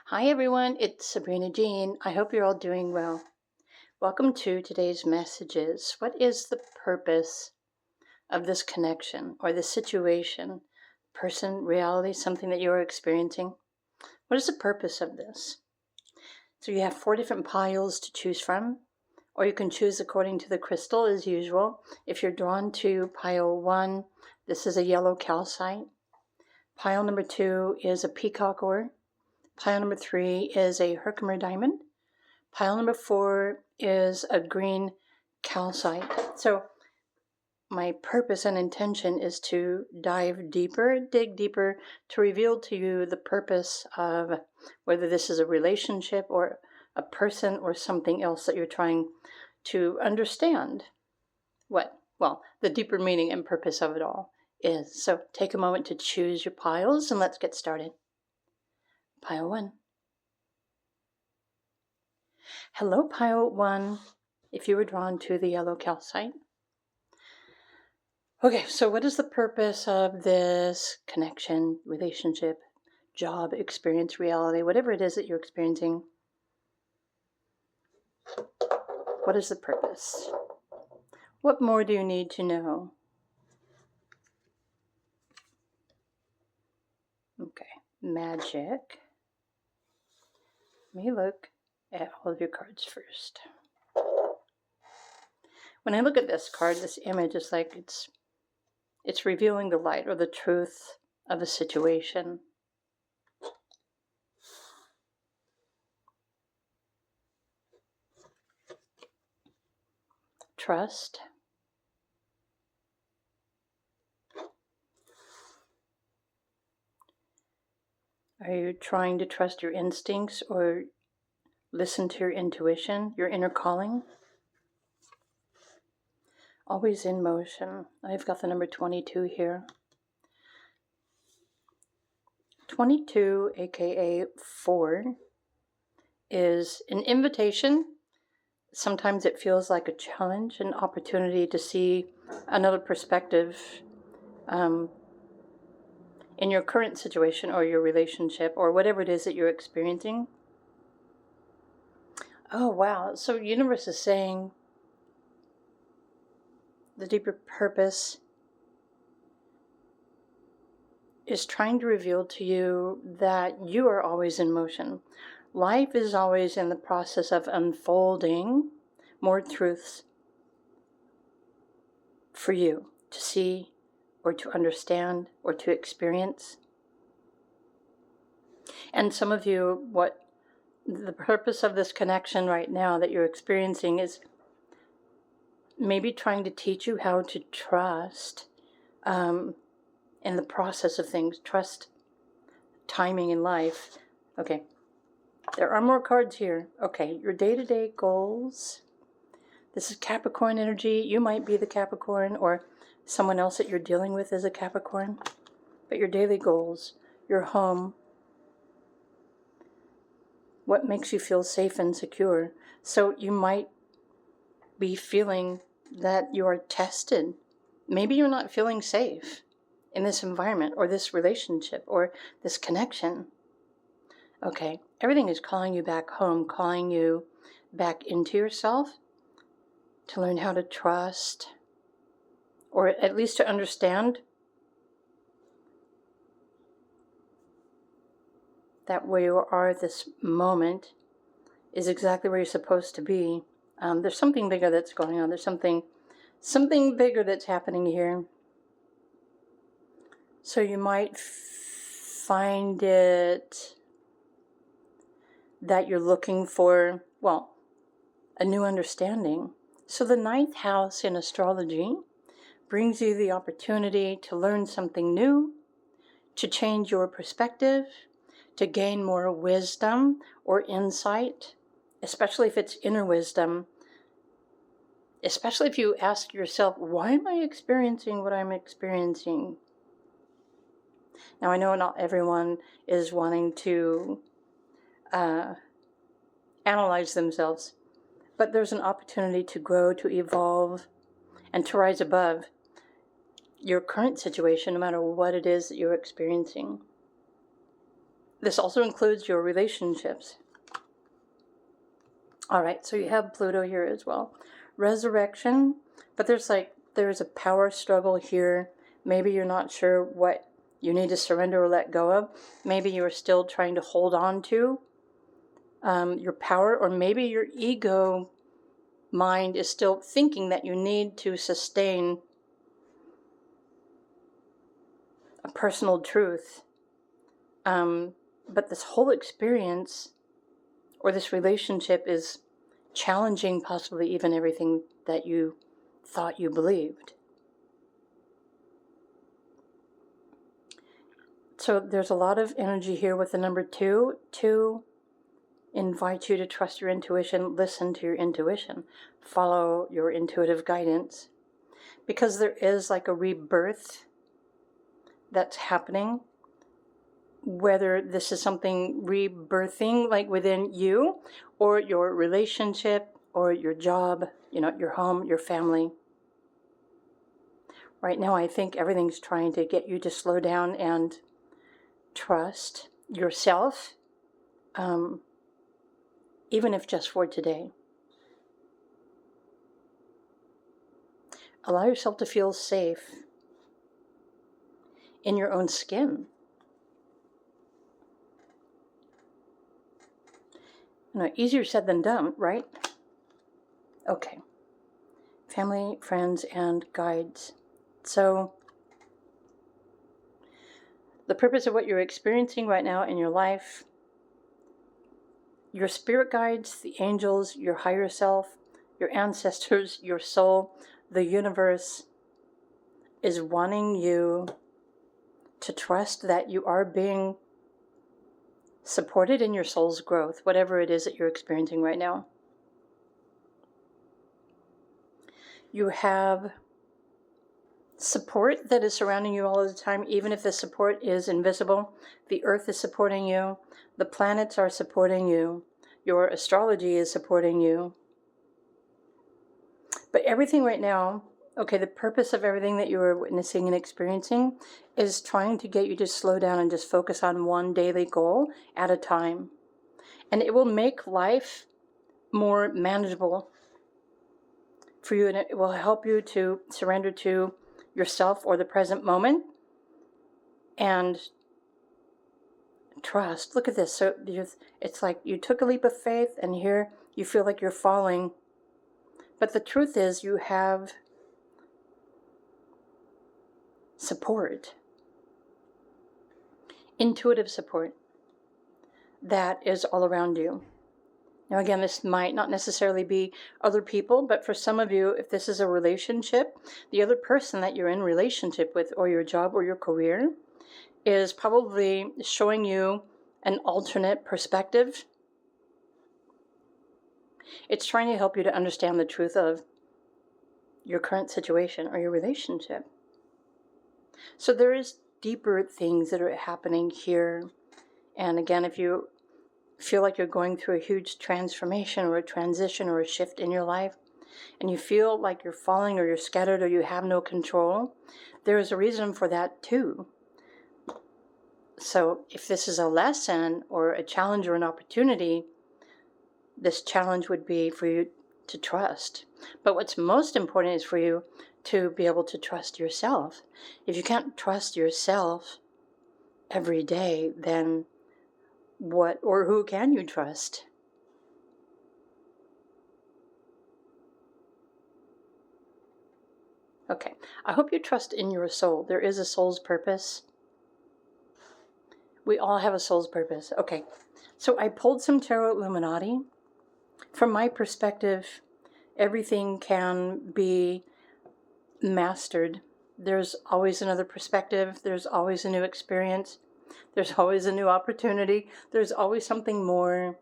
Hi everyone, it's Sabrina Jean. I hope you're all doing well. Welcome to today's messages. What is the purpose of this connection or this situation, person, reality, something that you're experiencing? What is the purpose of this? So you have 4 different piles to choose from, or you can choose according to the crystal as usual. If you're drawn to pile 1, this is a yellow calcite. Pile number 2 is a Peacock Ore. Pile number 3 is a Herkimer Diamond. Pile number 4 is a green calcite. So my purpose and intention is to dive deeper, dig deeper, to reveal to you the purpose of whether this is a relationship or a person or something else that you're trying to understand the deeper meaning and purpose of it all is. So take a moment to choose your piles and let's get started. Pile 1. Hello, pile 1, if you were drawn to the yellow calcite. Okay, so what is the purpose of this connection, relationship, job, experience, reality, whatever it is that you're experiencing? What is the purpose? What more do you need to know? Okay, magic. Let me look at all of your cards first. When I look at this card, this image is like it's revealing the light or the truth of a situation. Trust. Are you trying to trust your instincts or listen to your intuition, your inner calling? Always in motion. I've got the number 22 here. 22, aka 4, is an invitation. Sometimes it feels like a challenge, an opportunity to see another perspective in your current situation or your relationship or whatever it is that you're experiencing. Oh, wow. So universe is saying the deeper purpose is trying to reveal to you that you are always in motion. Life is always in the process of unfolding more truths for you to see or to understand or to experience. And some of you, what the purpose of this connection right now that you're experiencing is maybe trying to teach you how to trust in the process of things, trust timing in life. Okay, there are more cards here. Okay, your day-to-day goals. This is Capricorn energy. You might be the Capricorn or someone else that you're dealing with is a Capricorn. But your daily goals, your home, what makes you feel safe and secure. So you might be feeling that you are tested. Maybe you're not feeling safe in this environment or this relationship or this connection. Okay, everything is calling you back home, calling you back into yourself to learn how to trust, or at least to understand that where you are at this moment is exactly where you're supposed to be. There's something bigger that's going on. There's something bigger that's happening here. So you might find it that you're looking for, a new understanding. So the 9th house in astrology brings you the opportunity to learn something new, to change your perspective, to gain more wisdom or insight, especially if it's inner wisdom, especially if you ask yourself, why am I experiencing what I'm experiencing? Now, I know not everyone is wanting to analyze themselves, but there's an opportunity to grow, to evolve, and to rise above your current situation, no matter what it is that you're experiencing. This also includes your relationships. All right, so you have Pluto here as well. Resurrection, but there's a power struggle here. Maybe you're not sure what you need to surrender or let go of. Maybe you're still trying to hold on to your power, or maybe your ego mind is still thinking that you need to sustain a personal truth. But this whole experience or this relationship is challenging possibly even everything that you thought you believed. So there's a lot of energy here with the number 2 to invite you to trust your intuition, listen to your intuition, follow your intuitive guidance, because there is like a rebirth that's happening. Whether this is something rebirthing like within you or your relationship or your job, your home, your family. Right now, I think everything's trying to get you to slow down and trust yourself, even if just for today. Allow yourself to feel safe in your own skin. Easier said than done, right? Okay. Family, friends, and guides. So, the purpose of what you're experiencing right now in your life, your spirit guides, the angels, your higher self, your ancestors, your soul, the universe is wanting you to trust that you are being supported in your soul's growth, whatever it is that you're experiencing right now. You have support that is surrounding you all the time, even if the support is invisible. The earth is supporting you. The planets are supporting you. Your astrology is supporting you. But everything right now, the purpose of everything that you are witnessing and experiencing is trying to get you to slow down and just focus on one daily goal at a time. And it will make life more manageable for you, and it will help you to surrender to yourself or the present moment and trust. Look at this. So it's like you took a leap of faith, and here you feel like you're falling. But the truth is you have support, intuitive support that is all around you. Now, again, this might not necessarily be other people, but for some of you, if this is a relationship, the other person that you're in relationship with, or your job or your career, is probably showing you an alternate perspective. It's trying to help you to understand the truth of your current situation or your relationship. So there is deeper things that are happening here. And again, if you feel like you're going through a huge transformation or a transition or a shift in your life, and you feel like you're falling or you're scattered or you have no control, there is a reason for that too. So if this is a lesson or a challenge or an opportunity, this challenge would be for you to trust. But what's most important is for you to be able to trust yourself. If you can't trust yourself every day, then what or who can you trust? Okay, I hope you trust in your soul. There is a soul's purpose. We all have a soul's purpose. Okay, so I pulled some Tarot Illuminati. From my perspective, everything can be mastered. There's always another perspective. There's always a new experience. There's always a new opportunity. There's always something more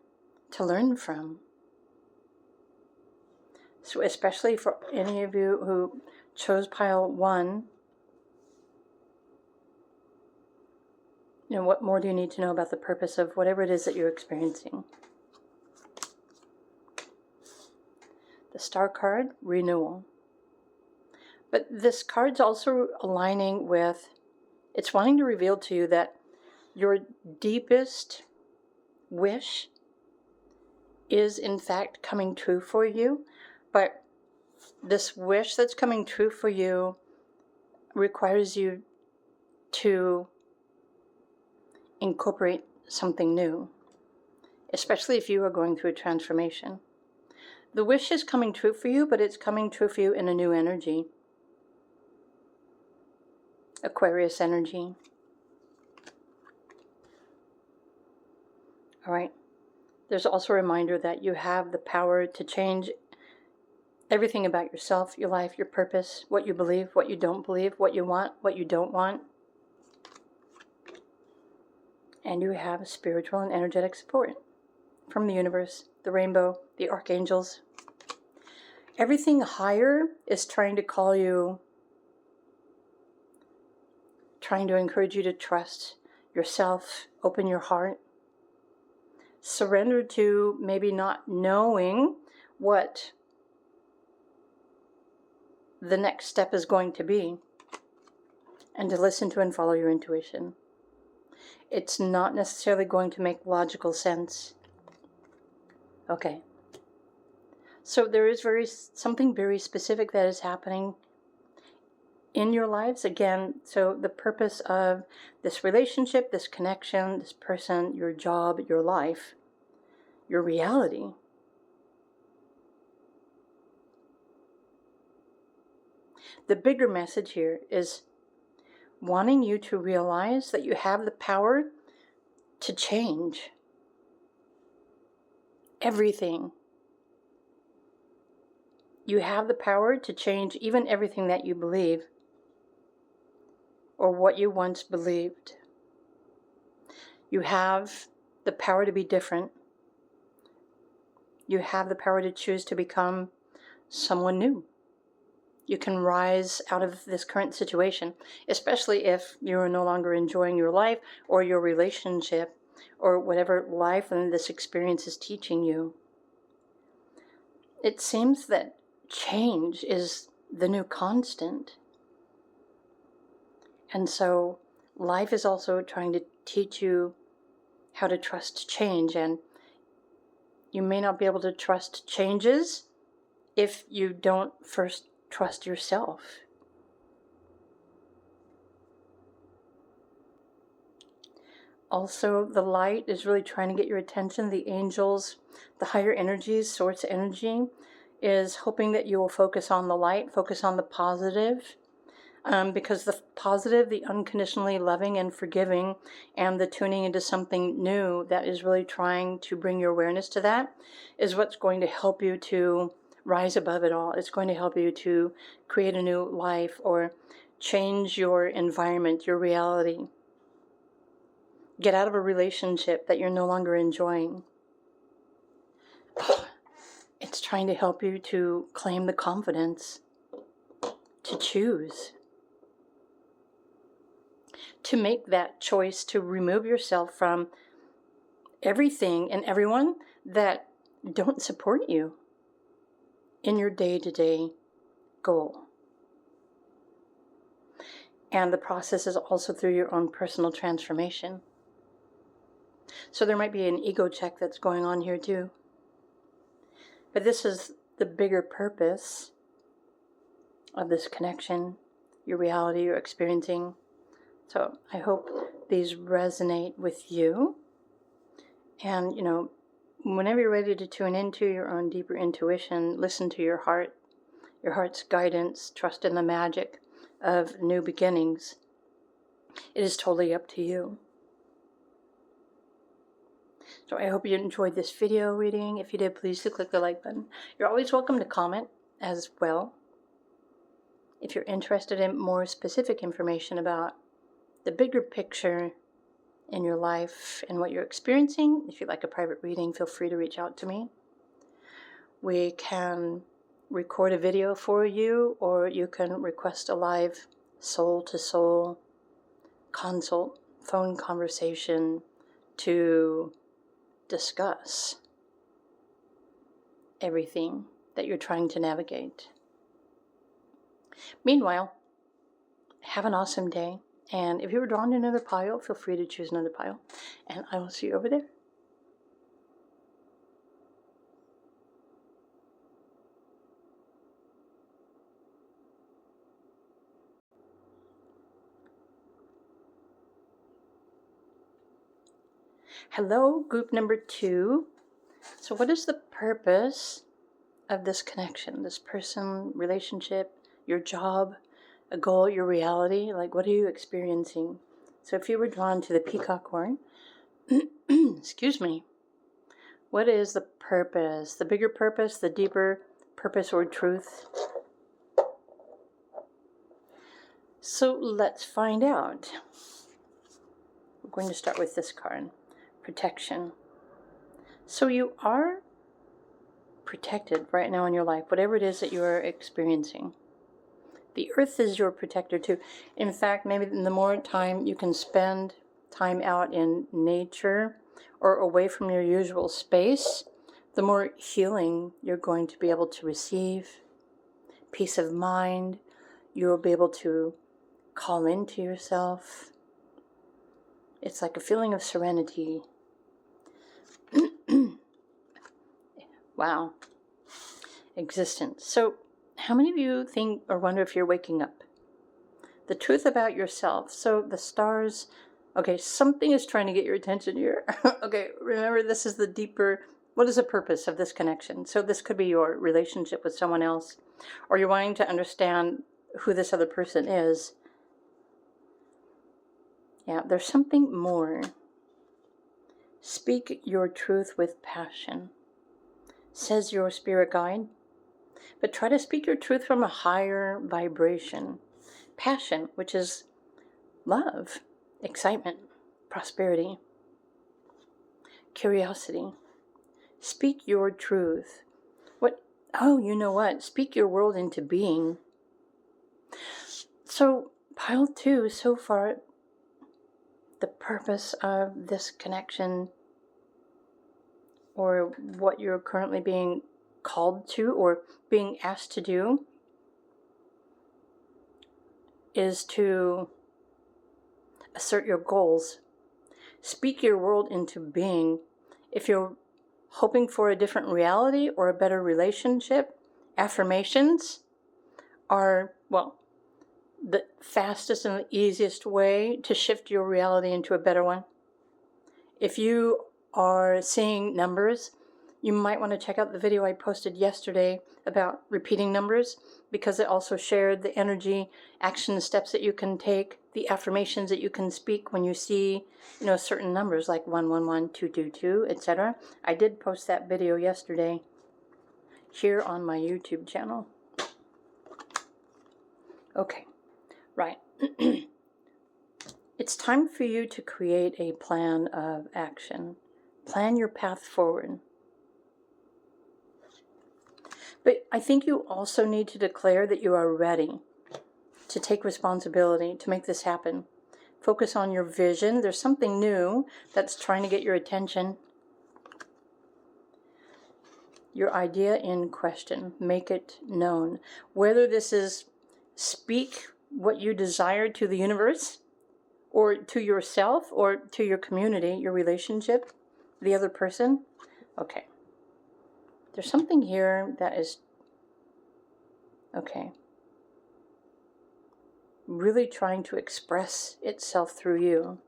to learn from. So especially for any of you who chose pile 1, what more do you need to know about the purpose of whatever it is that you're experiencing? The Star card, renewal. But this card's also aligning with, it's wanting to reveal to you that your deepest wish is in fact coming true for you, but this wish that's coming true for you requires you to incorporate something new, especially if you are going through a transformation. The wish is coming true for you, but it's coming true for you in a new energy. Aquarius energy. All right. There's also a reminder that you have the power to change everything about yourself, your life, your purpose, what you believe, what you don't believe, what you want, what you don't want. And you have spiritual and energetic support from the universe, the rainbow, the archangels. Everything higher is trying to call you, trying to encourage you to trust yourself, open your heart, surrender to maybe not knowing what the next step is going to be, and to listen to and follow your intuition. It's not necessarily going to make logical sense. Okay. So there is something very specific that is happening in your lives. Again, so the purpose of this relationship, this connection, this person, your job, your life, your reality, the bigger message here is wanting you to realize that you have the power to change everything. You have the power to change even everything that you believe or what you once believed. You have the power to be different. You have the power to choose to become someone new. You can rise out of this current situation, especially if you are no longer enjoying your life or your relationship or whatever life and this experience is teaching you. It seems that change is the new constant. And so life is also trying to teach you how to trust change. And you may not be able to trust changes if you don't first trust yourself. Also, the light is really trying to get your attention. The angels, the higher energies, source energy, is hoping that you will focus on the light, focus on the positive, because the positive, the unconditionally loving and forgiving, and the tuning into something new that is really trying to bring your awareness to that is what's going to help you to rise above it all. It's going to help you to create a new life or change your environment, your reality. Get out of a relationship that you're no longer enjoying. It's trying to help you to claim the confidence to choose, to make that choice to remove yourself from everything and everyone that don't support you in your day-to-day goal. And the process is also through your own personal transformation. So there might be an ego check that's going on here too. But this is the bigger purpose of this connection, your reality you're experiencing. So I hope these resonate with you. And, whenever you're ready to tune into your own deeper intuition, listen to your heart's guidance, trust in the magic of new beginnings. It is totally up to you. So I hope you enjoyed this video reading. If you did, please click the like button. You're always welcome to comment as well. If you're interested in more specific information about the bigger picture in your life and what you're experiencing, if you'd like a private reading, feel free to reach out to me. We can record a video for you, or you can request a live soul-to-soul consult, phone conversation to discuss everything that you're trying to navigate. Meanwhile, have an awesome day And if you were drawn to another pile, feel free to choose another pile. And I will see you over there. Hello, group number 2. So what is the purpose of this connection, this person, relationship, your job, a goal, your reality? Like, what are you experiencing? So if you were drawn to the Peacock Ore, excuse me, what is the purpose, the bigger purpose, the deeper purpose or truth? So let's find out. We're going to start with this card, protection. So you are protected right now in your life, whatever it is that you are experiencing. The earth is your protector too. In fact, maybe the more time you can spend time out in nature or away from your usual space, the more healing you're going to be able to receive, peace of mind. You'll be able to call into yourself. It's like a feeling of serenity. Wow. Existence. So how many of you think or wonder if you're waking up? The truth about yourself. So the stars, okay, something is trying to get your attention here. Okay, remember, this is the deeper, what is the purpose of this connection? So this could be your relationship with someone else, or you're wanting to understand who this other person is. Yeah, there's something more. Speak your truth with passion, says your spirit guide. But try to speak your truth from a higher vibration. Passion, which is love, excitement, prosperity, curiosity. Speak your truth. What? Oh, you know what? Speak your world into being. So, pile 2, so far, the purpose of this connection, or what you're currently being called to or being asked to do, is to assert your goals. Speak your world into being. If you're hoping for a different reality or a better relationship, affirmations are, well, the fastest and the easiest way to shift your reality into a better one. If you are seeing numbers, you might want to check out the video I posted yesterday about repeating numbers, because it also shared the energy, action steps that you can take, the affirmations that you can speak when you see, certain numbers like 111, 222, etc. I did post that video yesterday here on my YouTube channel. Okay, right. It's time for you to create a plan of action. Plan your path forward. But I think you also need to declare that you are ready to take responsibility to make this happen. Focus on your vision. There's something new that's trying to get your attention. Your idea in question. Make it known. Whether this is speak what you desire to the universe, or to yourself, or to your community, your relationship, the other person. Okay. There's something here that is, okay, really trying to express itself through you.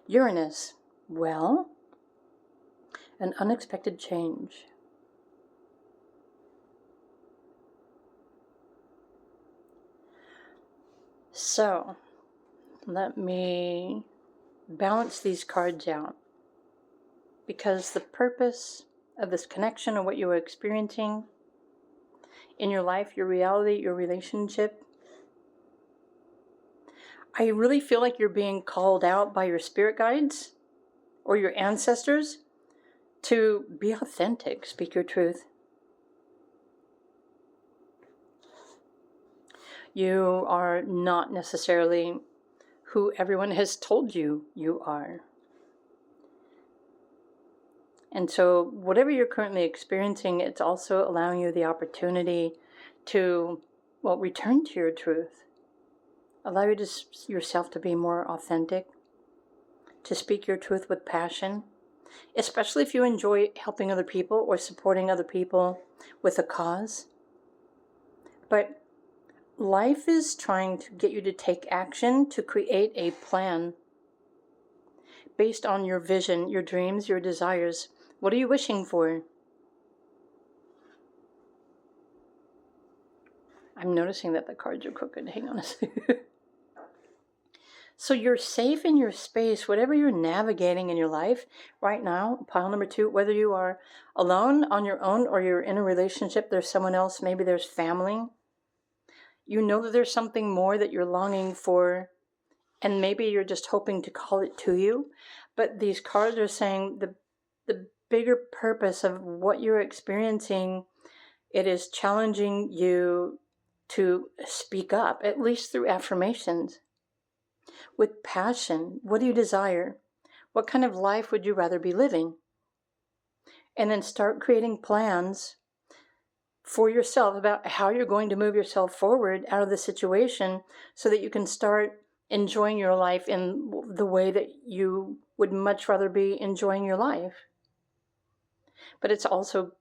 Uranus, well, an unexpected change. So, let me balance these cards out, because the purpose of this connection or what you are experiencing in your life, your reality, your relationship, I really feel like you're being called out by your spirit guides or your ancestors to be authentic, speak your truth. You are not necessarily who everyone has told you you are. And so whatever you're currently experiencing, it's also allowing you the opportunity to, return to your truth. Allow yourself to be more authentic, to speak your truth with passion, especially if you enjoy helping other people or supporting other people with a cause. But life is trying to get you to take action, to create a plan based on your vision, your dreams, your desires. What are you wishing for? I'm noticing that the cards are crooked. Hang on a second. So you're safe in your space, whatever you're navigating in your life right now. Pile number 2, whether you are alone on your own or you're in a relationship, there's someone else, maybe there's family. You know that there's something more that you're longing for, and maybe you're just hoping to call it to you. But these cards are saying the bigger purpose of what you're experiencing, it is challenging you to speak up, at least through affirmations. With passion, what do you desire? What kind of life would you rather be living? And then start creating plans for yourself about how you're going to move yourself forward out of the situation so that you can start enjoying your life in the way that you would much rather be enjoying your life. But it's also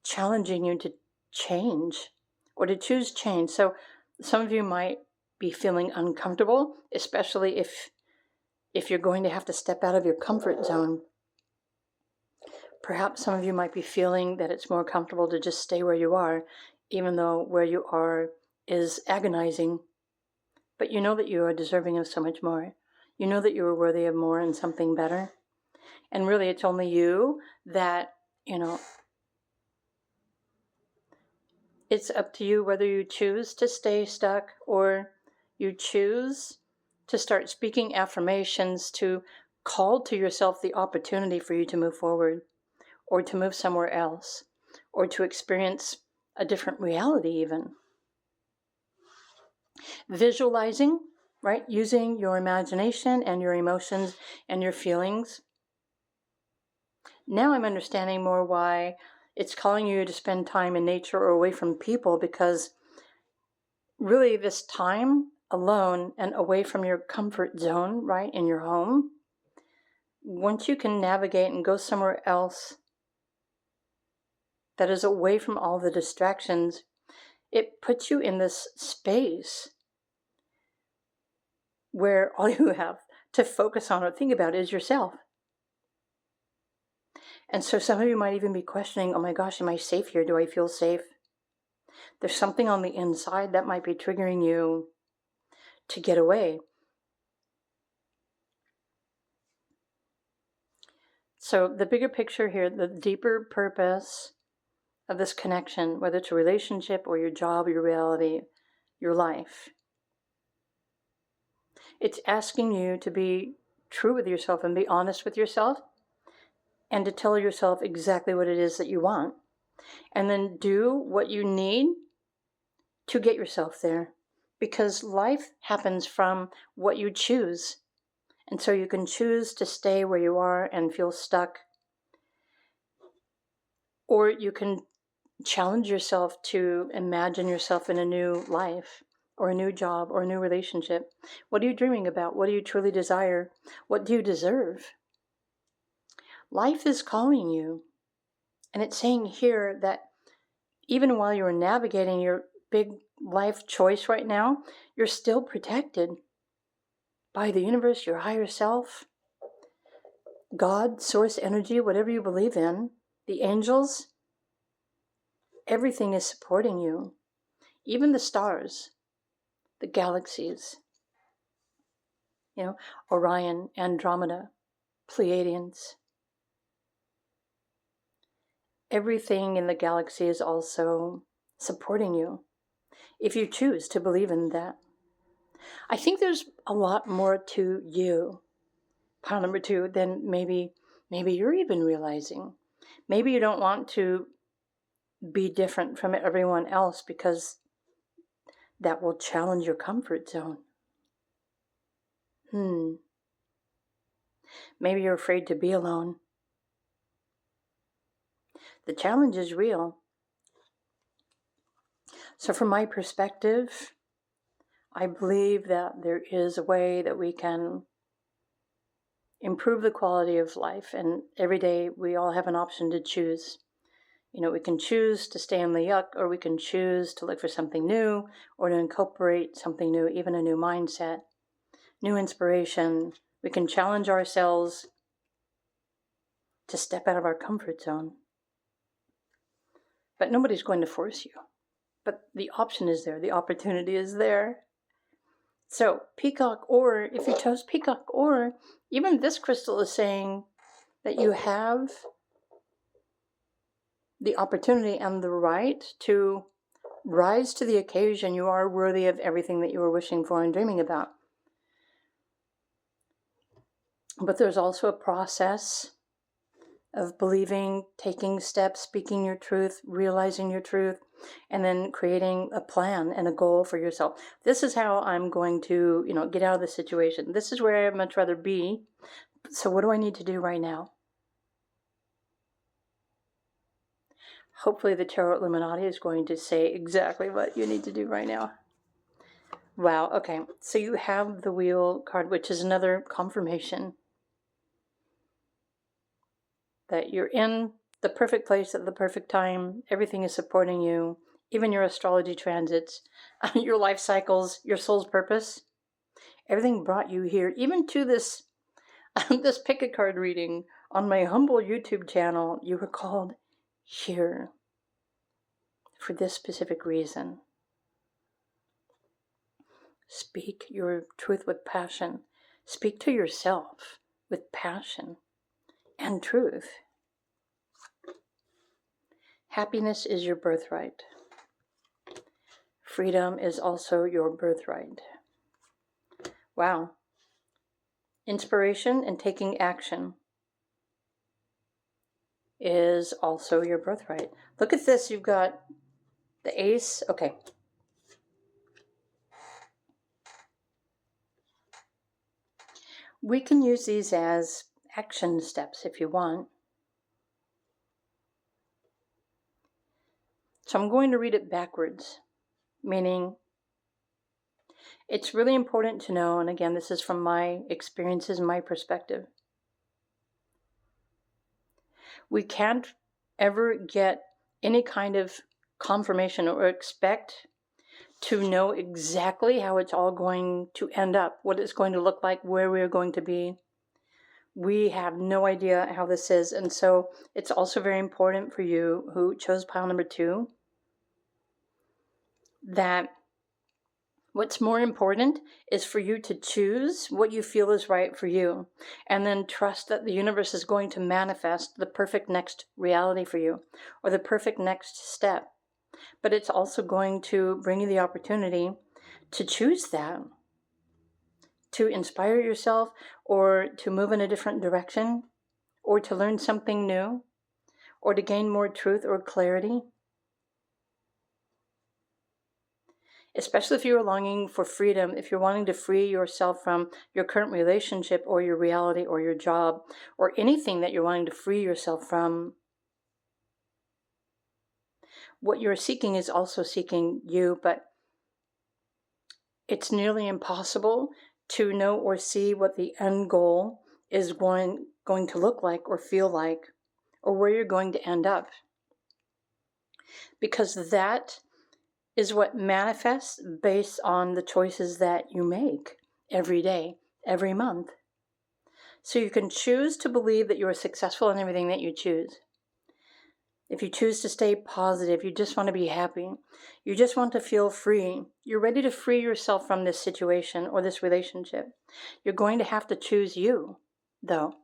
challenging you to change or to choose change. So some of you might be feeling uncomfortable, especially if you're going to have to step out of your comfort zone. Perhaps some of you might be feeling that it's more comfortable to just stay where you are, even though where you are is agonizing. But you know that you are deserving of so much more. You know that you are worthy of more and something better. And really, it's only you that, it's up to you whether you choose to stay stuck or you choose to start speaking affirmations to call to yourself the opportunity for you to move forward or to move somewhere else or to experience a different reality even. Visualizing, right? Using your imagination and your emotions and your feelings. Now I'm understanding more why it's calling you to spend time in nature or away from people, because really this time alone and away from your comfort zone, right, in your home, once you can navigate and go somewhere else that is away from all the distractions, it puts you in this space where all you have to focus on or think about is yourself. And so some of you might even be questioning, oh my gosh, am I safe here? Do I feel safe? There's something on the inside that might be triggering you to get away. So the bigger picture here, the deeper purpose of this connection, whether it's a relationship or your job, your reality, your life, it's asking you to be true with yourself and be honest with yourself and to tell yourself exactly what it is that you want. And then do what you need to get yourself there. Because life happens from what you choose. And so you can choose to stay where you are and feel stuck. Or you can challenge yourself to imagine yourself in a new life or a new job or a new relationship. What are you dreaming about? What do you truly desire? What do you deserve? Life is calling you. And it's saying here that even while you're navigating your big life choice right now, you're still protected by the universe, your higher self, God, source energy, whatever you believe in, the angels. Everything is supporting you. Even the stars, the galaxies, Orion, Andromeda, Pleiadians. Everything in the galaxy is also supporting you, if you choose to believe in that. I think there's a lot more to you, pile number 2, than maybe you're even realizing. Maybe you don't want to be different from everyone else because that will challenge your comfort zone. Maybe you're afraid to be alone. The challenge is real. So from my perspective, I believe that there is a way that we can improve the quality of life, and every day we all have an option to choose. We can choose to stay in the yuck, or we can choose to look for something new, or to incorporate something new, even a new mindset, new inspiration. We can challenge ourselves to step out of our comfort zone. But nobody's going to force you. But the option is there. The opportunity is there. So Peacock Ore, if you chose Peacock Ore, even this crystal is saying that you have the opportunity and the right to rise to the occasion. You are worthy of everything that you were wishing for and dreaming about. But there's also a process of believing, taking steps, speaking your truth, realizing your truth, and then creating a plan and a goal for yourself. This is how I'm going to, get out of the situation. This is where I'd much rather be. So what do I need to do right now? Hopefully the Tarot Illuminati is going to say exactly what you need to do right now. Wow, okay. So you have the Wheel card, which is another confirmation that you're in the perfect place at the perfect time. Everything is supporting you, even your astrology transits, your life cycles, your soul's purpose. Everything brought you here, even to this this pick a card reading on my humble YouTube channel. You were called here for this specific reason. Speak your truth with passion. Speak to yourself with passion and truth. Happiness is your birthright. Freedom is also your birthright. Wow. Inspiration and taking action is also your birthright. Look at this. You've got the Ace. Okay. We can use these as action steps if you want. So I'm going to read it backwards, meaning it's really important to know, and again, this is from my experiences, my perspective. We can't ever get any kind of confirmation or expect to know exactly how it's all going to end up, what it's going to look like, where we're going to be. We have no idea how this is, and so it's also very important for you who chose pile number 2 that what's more important is for you to choose what you feel is right for you, and then trust that the universe is going to manifest the perfect next reality for you, or the perfect next step. But it's also going to bring you the opportunity to choose that, to inspire yourself, or to move in a different direction, or to learn something new, or to gain more truth or clarity. Especially if you're longing for freedom, if you're wanting to free yourself from your current relationship or your reality or your job or anything that you're wanting to free yourself from, what you're seeking is also seeking you, but it's nearly impossible to know or see what the end goal is going to look like or feel like, or where you're going to end up. Because that is what manifests based on the choices that you make every day, every month. So you can choose to believe that you are successful in everything that you choose. If you choose to stay positive, you just want to be happy, you just want to feel free, you're ready to free yourself from this situation or this relationship, you're going to have to choose you, though,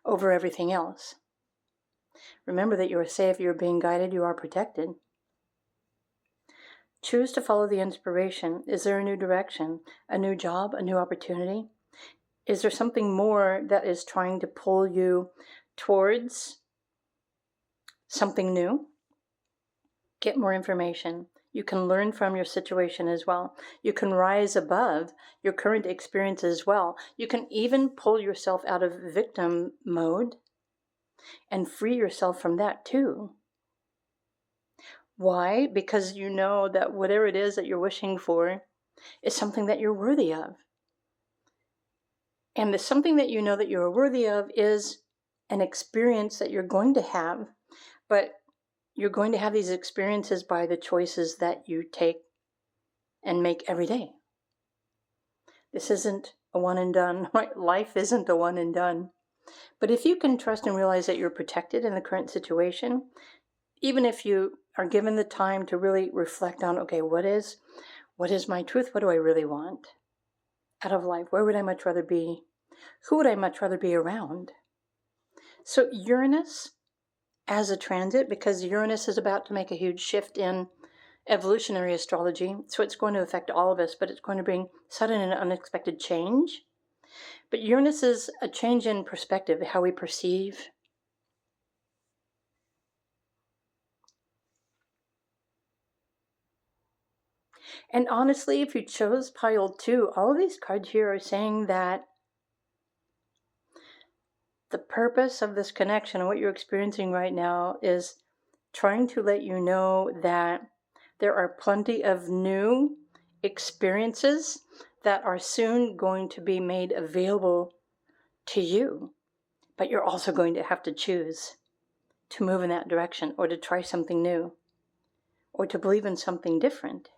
over everything else. Remember that you are safe, you're being guided, you are protected. Choose to follow the inspiration. Is there a new direction, a new job, a new opportunity? Is there something more that is trying to pull you towards something new? Get more information. You can learn from your situation as well. You can rise above your current experience as well. You can even pull yourself out of victim mode and free yourself from that too. Why? Because you know that whatever it is that you're wishing for is something that you're worthy of. And the something that you know that you're worthy of is an experience that you're going to have, but you're going to have these experiences by the choices that you take and make every day. This isn't a one and done, right? Life isn't a one and done. But if you can trust and realize that you're protected in the current situation, even if you are given the time to really reflect on, okay, what is my truth? What do I really want out of life? Where would I much rather be? Who would I much rather be around? So Uranus as a transit, because Uranus is about to make a huge shift in evolutionary astrology, so it's going to affect all of us, but it's going to bring sudden and unexpected change. But Uranus is a change in perspective, how we perceive. And honestly, if you chose pile 2, all of these cards here are saying that the purpose of this connection and what you're experiencing right now is trying to let you know that there are plenty of new experiences that are soon going to be made available to you. But you're also going to have to choose to move in that direction, or to try something new, or to believe in something different.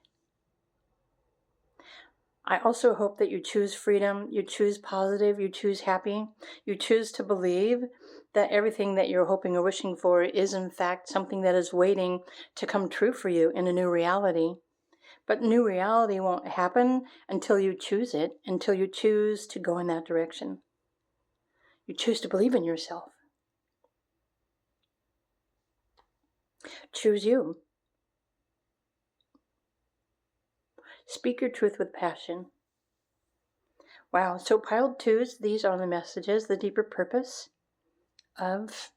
I also hope that you choose freedom, you choose positive, you choose happy, you choose to believe that everything that you're hoping or wishing for is in fact something that is waiting to come true for you in a new reality. But new reality won't happen until you choose it, until you choose to go in that direction. You choose to believe in yourself. Choose you. Speak your truth with passion. Wow, so piled 2s, these are the messages, the deeper purpose of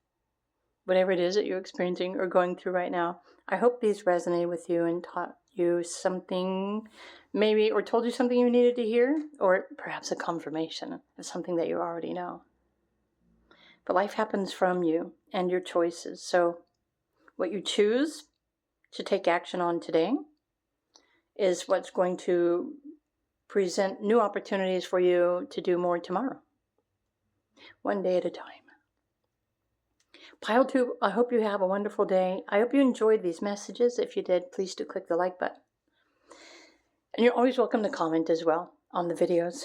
whatever it is that you're experiencing or going through right now. I hope these resonated with you and taught you something, maybe, or told you something you needed to hear, or perhaps a confirmation of something that you already know. But life happens from you and your choices. So what you choose to take action on today is what's going to present new opportunities for you to do more tomorrow. One day at a time. Pile 2, I hope you have a wonderful day. I hope you enjoyed these messages. If you did, please do click the like button. And you're always welcome to comment as well on the videos.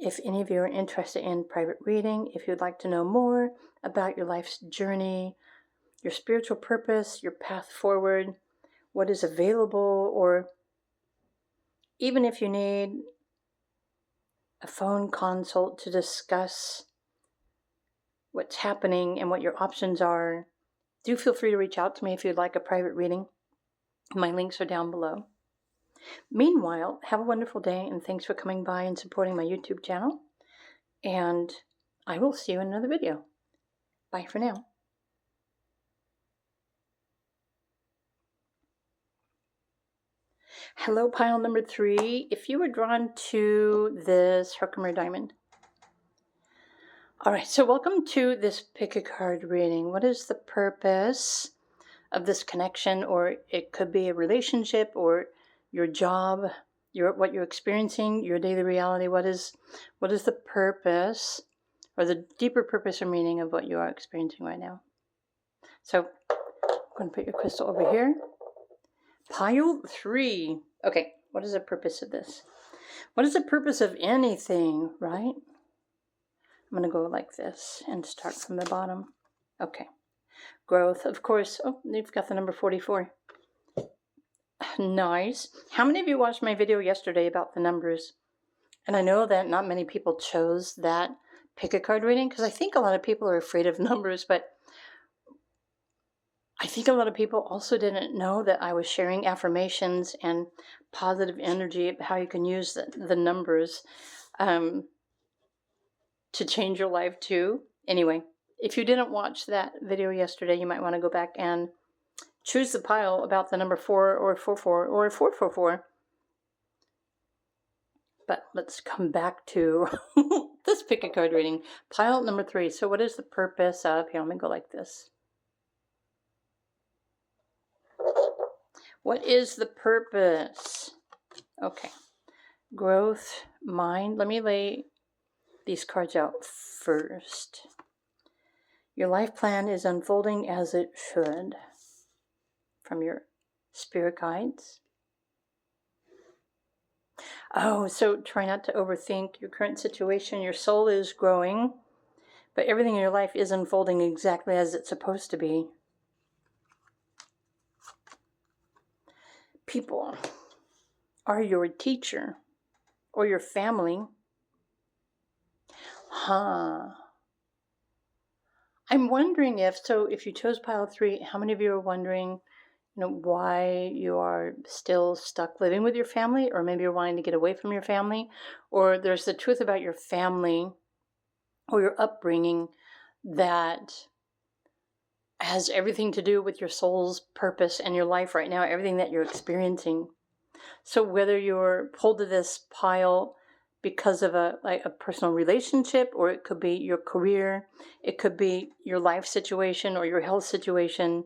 If any of you are interested in private reading, if you'd like to know more about your life's journey, your spiritual purpose, your path forward, what is available, or even if you need a phone consult to discuss what's happening and what your options are, do feel free to reach out to me if you'd like a private reading. My links are down below. Meanwhile, have a wonderful day, and thanks for coming by and supporting my YouTube channel. And I will see you in another video. Bye for now. Hello, pile number 3. If you were drawn to this Herkimer Diamond. All right, so welcome to this pick a card reading. What is the purpose of this connection? Or it could be a relationship, or your job, what you're experiencing, your daily reality. What is the purpose, or the deeper purpose or meaning of what you are experiencing right now? So I'm going to put your crystal over here. Pile 3. Okay, what is the purpose of this? What is the purpose of anything, right? I'm going to go like this and start from the bottom. Okay. Growth, of course. Oh, you've got the number 44. Nice. How many of you watched my video yesterday about the numbers? And I know that not many people chose that pick a card reading, because I think a lot of people are afraid of numbers, but I think a lot of people also didn't know that I was sharing affirmations and positive energy, how you can use the numbers to change your life too. Anyway, if you didn't watch that video yesterday, you might want to go back and choose the pile about the number 4 or 44 or 444. But let's come back to this pick a card reading. Pile number 3. So what is the purpose of, here, let me go like this. What is the purpose? Okay. Growth, mind. Let me lay these cards out first. Your life plan is unfolding as it should from your spirit guides. Oh, so try not to overthink your current situation. Your soul is growing, but everything in your life is unfolding exactly as it's supposed to be. People are your teacher or your family. I'm wondering if you chose pile 3, how many of you are wondering, why you are still stuck living with your family, or maybe you're wanting to get away from your family, or there's the truth about your family or your upbringing that has everything to do with your soul's purpose and your life right now, everything that you're experiencing. So whether you're pulled to this pile because of a personal relationship, or it could be your career, it could be your life situation or your health situation.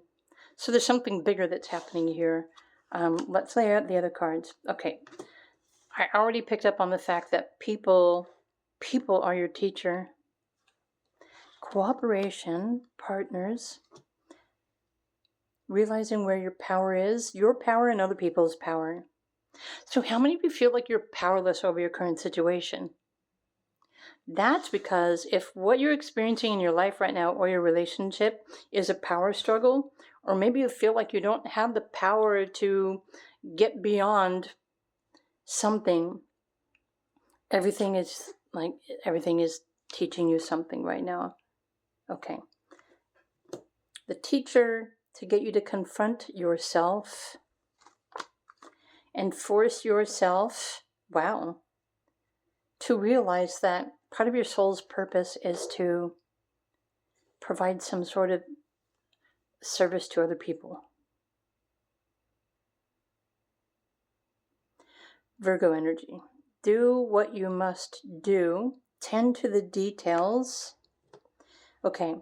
So there's something bigger that's happening here. Let's lay out the other cards. Okay. I already picked up on the fact that people are your teacher. Cooperation, partners, realizing where your power is, your power and other people's power. So how many of you feel like you're powerless over your current situation? That's because if what you're experiencing in your life right now or your relationship is a power struggle, or maybe you feel like you don't have the power to get beyond something, everything is teaching you something right now. Okay. The teacher to get you to confront yourself and force yourself, to realize that part of your soul's purpose is to provide some sort of service to other people. Virgo energy. Do what you must do. Tend to the details. Okay.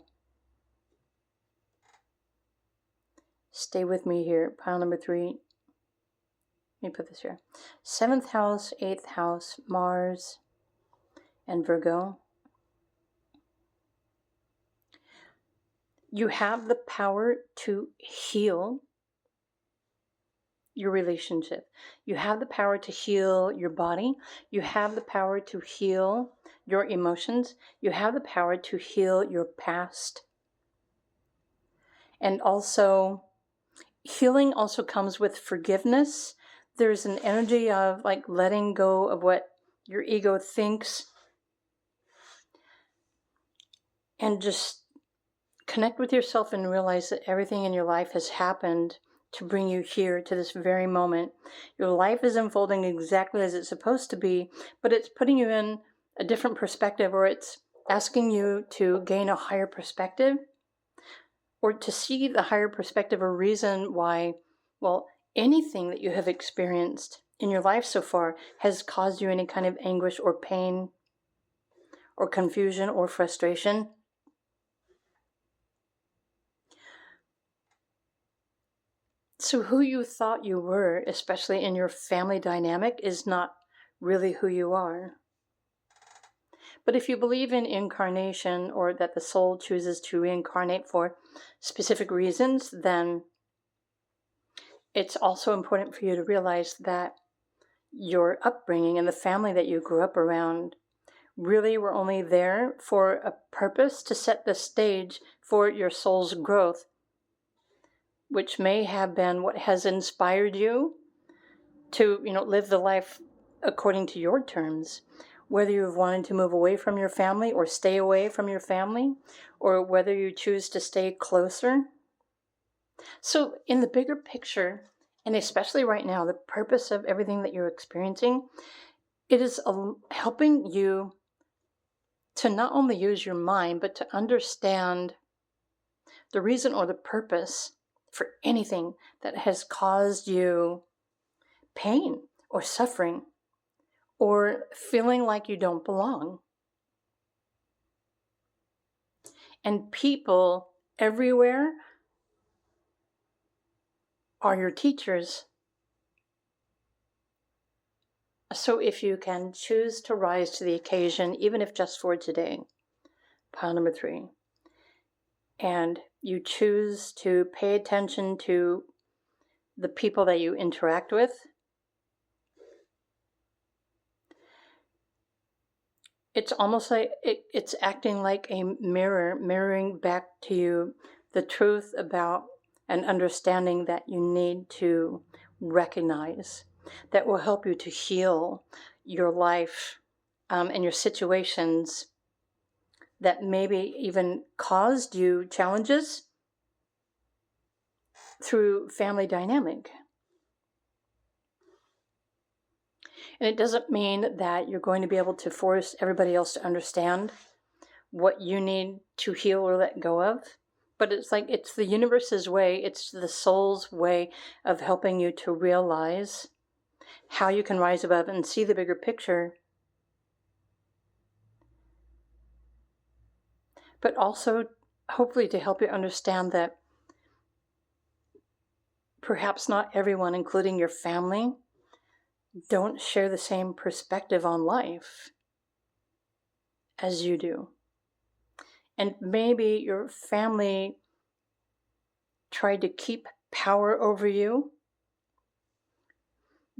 Stay with me here. Pile number 3. Let me put this here. 7th house, 8th house, Mars, and Virgo. You have the power to heal your relationship. You have the power to heal your body. You have the power to heal your emotions. You have the power to heal your past. And also, healing also comes with forgiveness. There's an energy of letting go of what your ego thinks and just connect with yourself and realize that everything in your life has happened to bring you here to this very moment. Your life is unfolding exactly as it's supposed to be, but it's putting you in a different perspective, or it's asking you to gain a higher perspective, or to see the higher perspective or reason why, anything that you have experienced in your life so far has caused you any kind of anguish or pain or confusion or frustration. So who you thought you were, especially in your family dynamic, is not really who you are. But if you believe in incarnation, or that the soul chooses to reincarnate for specific reasons, then it's also important for you to realize that your upbringing and the family that you grew up around really were only there for a purpose, to set the stage for your soul's growth, which may have been what has inspired you to, live the life according to your terms. Whether you've wanted to move away from your family or stay away from your family, or whether you choose to stay closer. So in the bigger picture, and especially right now, the purpose of everything that you're experiencing, it is helping you to not only use your mind, but to understand the reason or the purpose for anything that has caused you pain or suffering or feeling like you don't belong. And people everywhere are your teachers. So if you can choose to rise to the occasion, even if just for today, pile number 3, and you choose to pay attention to the people that you interact with, it's almost like it's acting like a mirror, mirroring back to you the truth about an understanding that you need to recognize, that will help you to heal your life and your situations that maybe even caused you challenges through family dynamic. And it doesn't mean that you're going to be able to force everybody else to understand what you need to heal or let go of. But it's like it's the universe's way, it's the soul's way of helping you to realize how you can rise above and see the bigger picture. But also, hopefully, to help you understand that perhaps not everyone, including your family, don't share the same perspective on life as you do. And maybe your family tried to keep power over you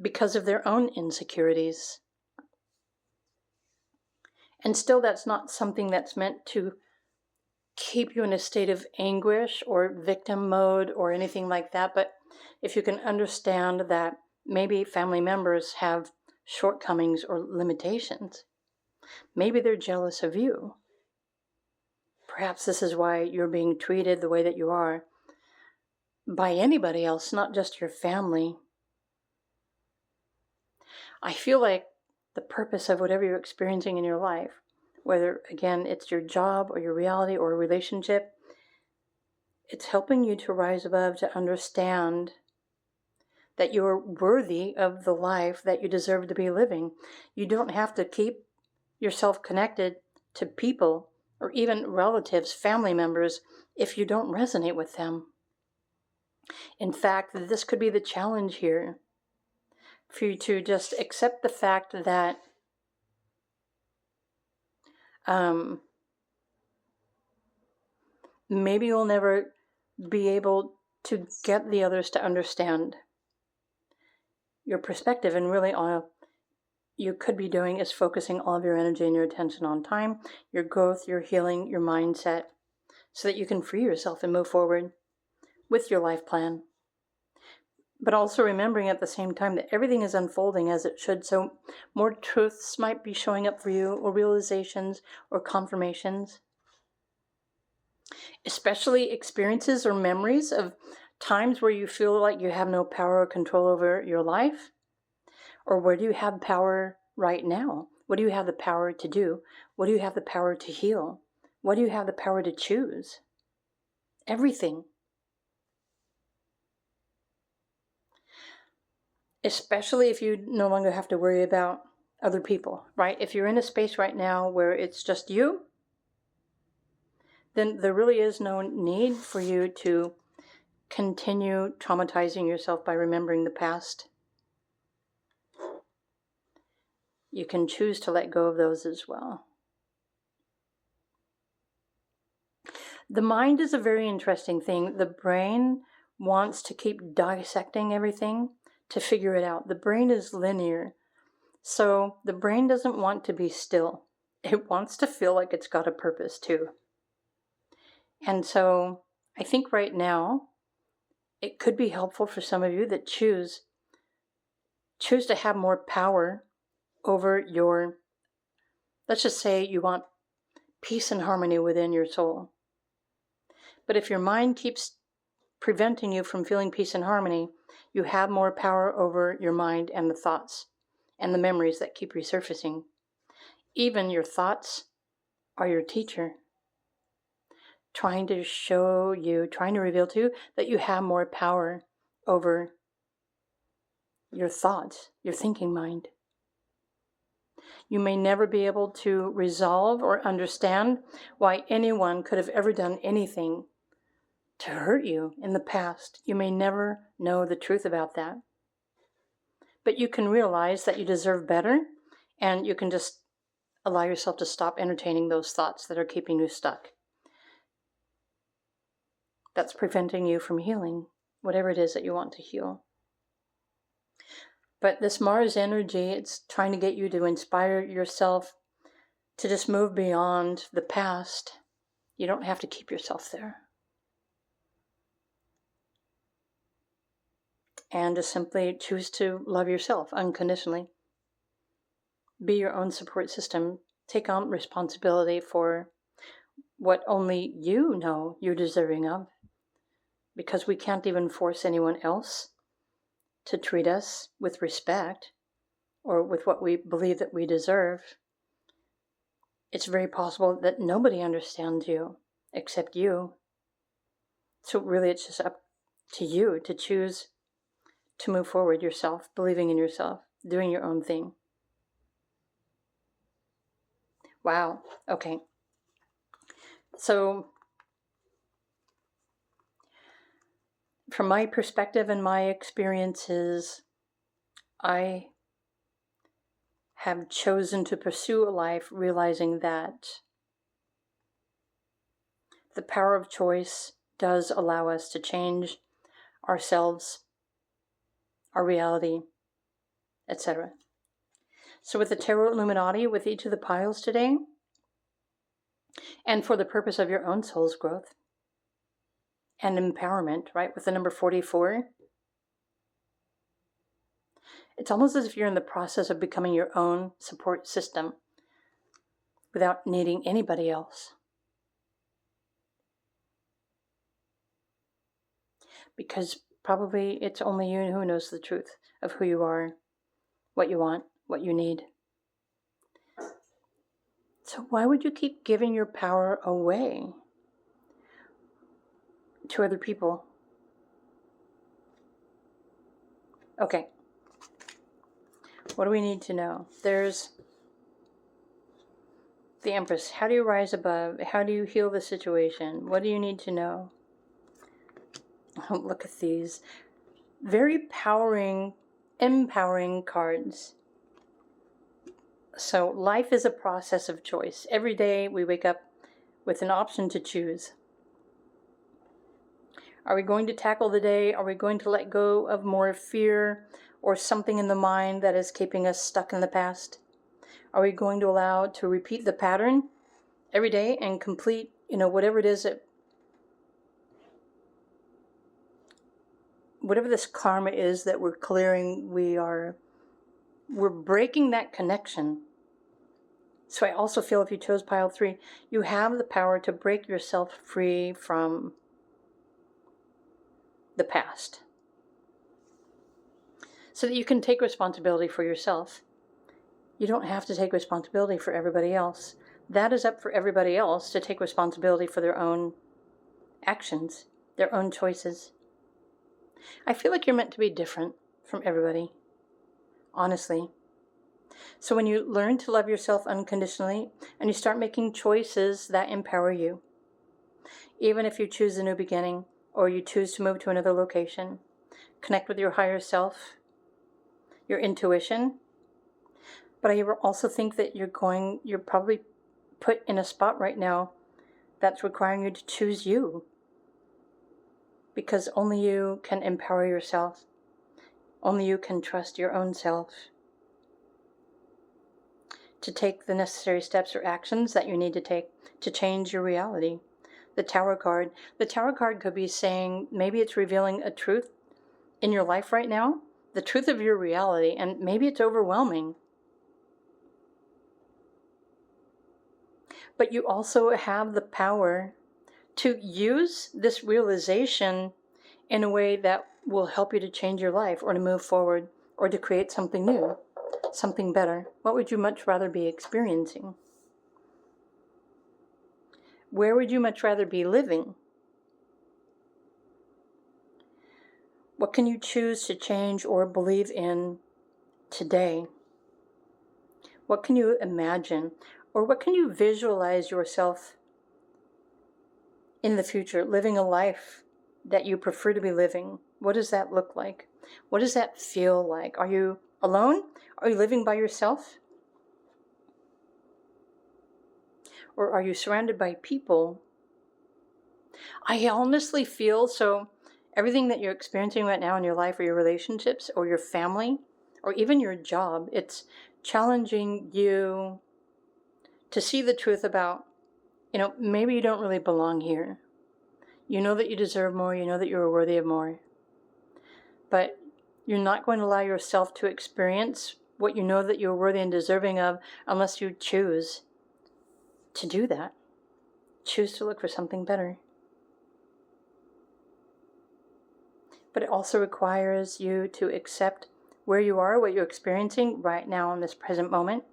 because of their own insecurities. And still, that's not something that's meant to keep you in a state of anguish or victim mode or anything like that. But if you can understand that maybe family members have shortcomings or limitations, maybe they're jealous of you. Perhaps this is why you're being treated the way that you are by anybody else, not just your family. I feel like the purpose of whatever you're experiencing in your life, whether, again, it's your job or your reality or a relationship, it's helping you to rise above, to understand that you're worthy of the life that you deserve to be living. You don't have to keep yourself connected to people or even relatives, family members, if you don't resonate with them. In fact, this could be the challenge here, for you to just accept the fact that maybe you'll never be able to get the others to understand your perspective, and really all you could be doing is focusing all of your energy and your attention on time, your growth, your healing, your mindset, so that you can free yourself and move forward with your life plan. But also remembering at the same time that everything is unfolding as it should, so more truths might be showing up for you, or realizations or confirmations. Especially experiences or memories of times where you feel like you have no power or control over your life. Or where do you have power right now? What do you have the power to do? What do you have the power to heal? What do you have the power to choose? Everything. Especially if you no longer have to worry about other people, right? If you're in a space right now where it's just you, then there really is no need for you to continue traumatizing yourself by remembering the past. You can choose to let go of those as well. The mind is a very interesting thing. The brain wants to keep dissecting everything to figure it out. The brain is linear. So the brain doesn't want to be still. It wants to feel like it's got a purpose too. And so I think right now it could be helpful for some of you that choose to have more power over your, let's just say you want peace and harmony within your soul. But if your mind keeps preventing you from feeling peace and harmony, you have more power over your mind and the thoughts and the memories that keep resurfacing. Even your thoughts are your teacher, trying to show you, trying to reveal to you that you have more power over your thoughts, your thinking mind. You may never be able to resolve or understand why anyone could have ever done anything to hurt you in the past. You may never know the truth about that. But you can realize that you deserve better, and you can just allow yourself to stop entertaining those thoughts that are keeping you stuck. That's preventing you from healing, whatever it is that you want to heal. But this Mars energy, it's trying to get you to inspire yourself to just move beyond the past. You don't have to keep yourself there. And to simply choose to love yourself unconditionally. Be your own support system. Take on responsibility for what only you know you're deserving of. Because we can't even force anyone else to treat us with respect or with what we believe that we deserve. It's very possible that nobody understands you except you. So really it's just up to you to choose to move forward yourself, believing in yourself, doing your own thing. Wow. Okay. So from my perspective and my experiences, I have chosen to pursue a life realizing that the power of choice does allow us to change ourselves, our reality, etc. So with the Tarot Illuminati, with each of the piles today, and for the purpose of your own soul's growth and empowerment, right, with the number 44, it's almost as if you're in the process of becoming your own support system without needing anybody else. Because probably it's only you who knows the truth of who you are, what you want, what you need. So why would you keep giving your power away to other people? Okay. What do we need to know? There's the Empress. How do you rise above? How do you heal the situation? What do you need to know? Oh, look at these. Very empowering cards. So life is a process of choice. Every day we wake up with an option to choose. Are we going to tackle the day? Are we going to let go of more fear or something in the mind that is keeping us stuck in the past? Are we going to allow to repeat the pattern every day and complete, whatever it is that, whatever this karma is that we're clearing, we're breaking that connection. So I also feel if you chose pile 3, you have the power to break yourself free from the past so that you can take responsibility for yourself. You don't have to take responsibility for everybody else. That is up for everybody else to take responsibility for their own actions, their own choices. I feel like you're meant to be different from everybody, honestly. So when you learn to love yourself unconditionally and you start making choices that empower you, even if you choose a new beginning or you choose to move to another location, connect with your higher self, your intuition. But I also think that you're probably put in a spot right now that's requiring you to choose you. Because only you can empower yourself. Only you can trust your own self to take the necessary steps or actions that you need to take to change your reality. The Tower card. The Tower card could be saying, maybe it's revealing a truth in your life right now, the truth of your reality, and maybe it's overwhelming. But you also have the power to use this realization in a way that will help you to change your life or to move forward or to create something new, something better. What would you much rather be experiencing? Where would you much rather be living? What can you choose to change or believe in today? What can you imagine? Or what can you visualize yourself in the future, living a life that you prefer to be living? What does that look like? What does that feel like? Are you Alone? Are you living by yourself? Or are you surrounded by people? I honestly feel so everything that you're experiencing right now in your life or your relationships or your family or even your job, it's challenging you to see the truth about, maybe you don't really belong here. You know that you deserve more. You know that you're worthy of more. But you're not going to allow yourself to experience what you know that you're worthy and deserving of unless you choose to do that. Choose to look for something better. But it also requires you to accept where you are, what you're experiencing right now in this present moment,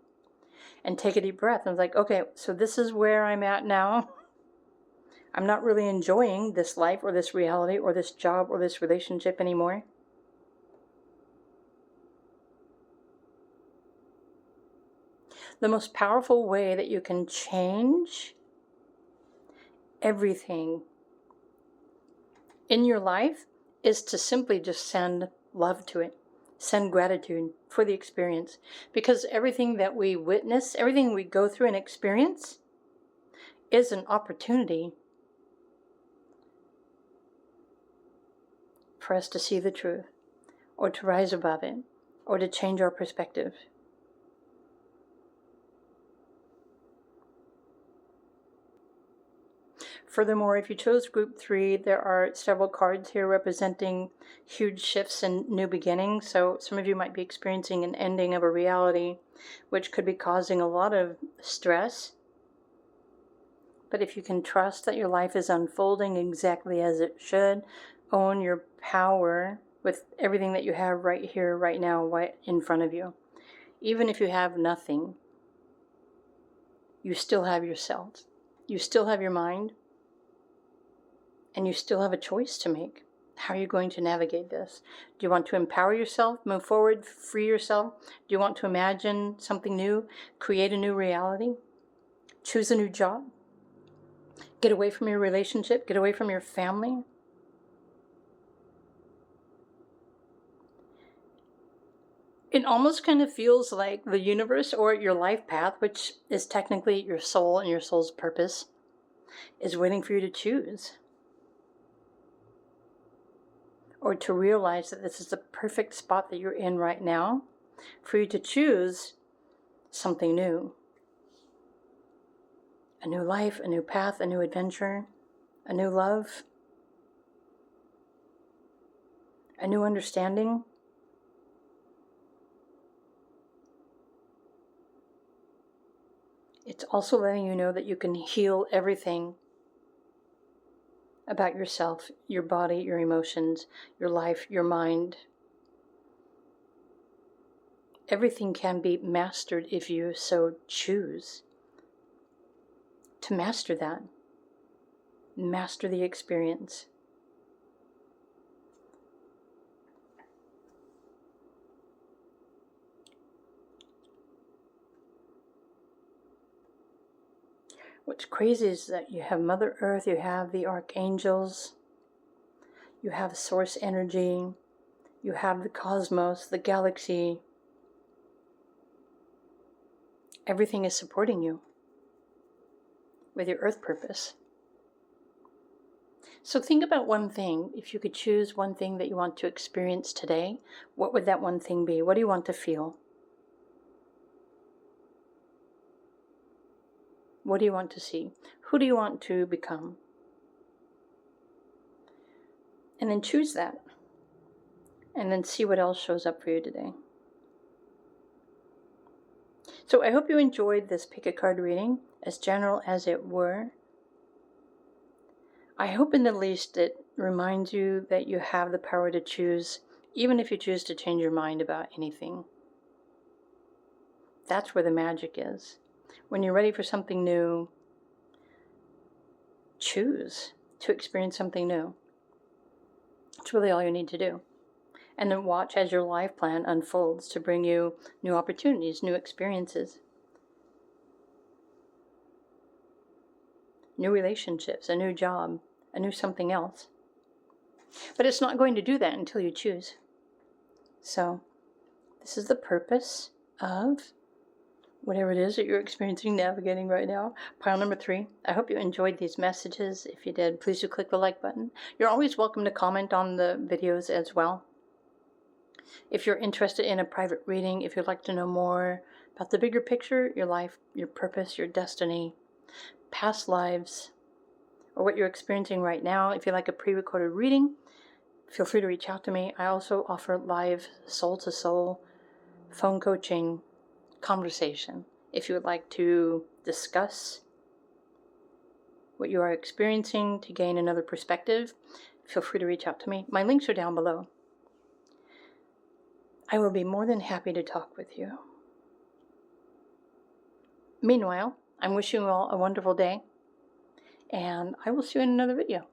and take a deep breath and like, okay, so this is where I'm at now. I'm not really enjoying this life or this reality or this job or this relationship anymore. The most powerful way that you can change everything in your life is to simply just send love to it. Send gratitude for the experience. Because everything that we witness, everything we go through and experience is an opportunity for us to see the truth, or to rise above it, or to change our perspective. Furthermore, if you chose group 3, there are several cards here representing huge shifts and new beginnings. So some of you might be experiencing an ending of a reality, which could be causing a lot of stress. But if you can trust that your life is unfolding exactly as it should, own your power with everything that you have right here, right now, right in front of you. Even if you have nothing, you still have yourself. You still have your mind. And you still have a choice to make. How are you going to navigate this? Do you want to empower yourself, move forward, free yourself? Do you want to imagine something new, create a new reality, choose a new job, get away from your relationship, get away from your family? It almost kind of feels like the universe or your life path, which is technically your soul and your soul's purpose, is waiting for you to choose. Or to realize that this is the perfect spot that you're in right now for you to choose something new. A new life, a new path, a new adventure, a new love, a new understanding. It's also letting you know that you can heal everything about yourself, your body, your emotions, your life, your mind. Everything can be mastered if you so choose to master that. Master the experience. What's crazy is that you have Mother Earth, you have the archangels, you have source energy, you have the cosmos, the galaxy. Everything is supporting you with your earth purpose. So think about one thing. If you could choose one thing that you want to experience today, what would that one thing be? What do you want to feel? What do you want to see? Who do you want to become? And then choose that. And then see what else shows up for you today. So I hope you enjoyed this pick a card reading, as general as it were. I hope in the least it reminds you that you have the power to choose, even if you choose to change your mind about anything. That's where the magic is. When you're ready for something new, choose to experience something new. It's really all you need to do. And then watch as your life plan unfolds to bring you new opportunities, new experiences, new relationships, a new job, a new something else. But it's not going to do that until you choose. So This is the purpose of whatever it is that you're experiencing, navigating right now. Pile number 3. I hope you enjoyed these messages. If you did, please do click the like button. You're always welcome to comment on the videos as well. If you're interested in a private reading, if you'd like to know more about the bigger picture, your life, your purpose, your destiny, past lives, or what you're experiencing right now, if you like a pre-recorded reading, feel free to reach out to me. I also offer live soul-to-soul phone coaching conversation. If you would like to discuss what you are experiencing to gain another perspective, feel free to reach out to me. My links are down below. I will be more than happy to talk with you. Meanwhile, I'm wishing you all a wonderful day, and I will see you in another video.